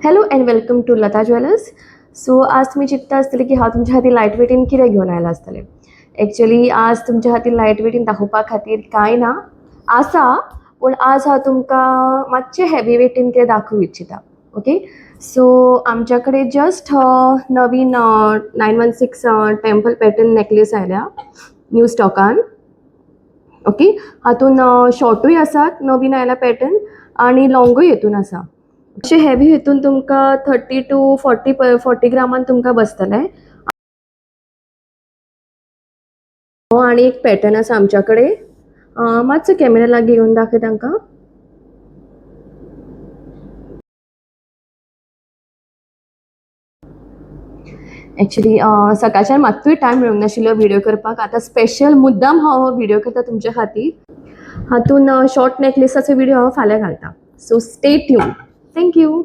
Hello and welcome to Lata jewellers. So आज तुम्ही चिंता आसतली की हांव तुमच्या खातीर लायट वेटीन कितें घेवन आयला आसतलें. एक्चुअली आज तुमच्या खातीर लायट वेटीन दाखोवपा खातीर कांय ना आसा, पूण आज हांव तुमकां मातशें हेवी वेटीन कितें दाखोवं इच्छिता. ओके, सो आमच्या कडेन जस्ट नवीन 916 टेम्पल पॅटर्न नेकलेस आयल्या न्यू स्टॉकान. ओके, हातून शॉर्टूय आसात नवीन आयला पॅटर्न आनी लॉंगूय हेतून आसा. अशें हेवी हेतून तुमकां 30 to 40 ग्रामान तुमकां बसतलें. आनी एक पॅटर्न आसा आमच्या कडेन, मातसो कॅमेरा लागीं घेवन दाखय तांकां. एक्चुली सकाळच्यान मात्तूय टायम मेळूंक नाशिल्लो व्हिडिओ करपाक. आतां स्पेशल मुद्दाम हांव हो व्हिडिओ करता तुमच्या खातीर. हातून शॉर्ट नेकलेसाचो व्हिडिओ हांव फाल्यां घालता. So stay tune. Thank you.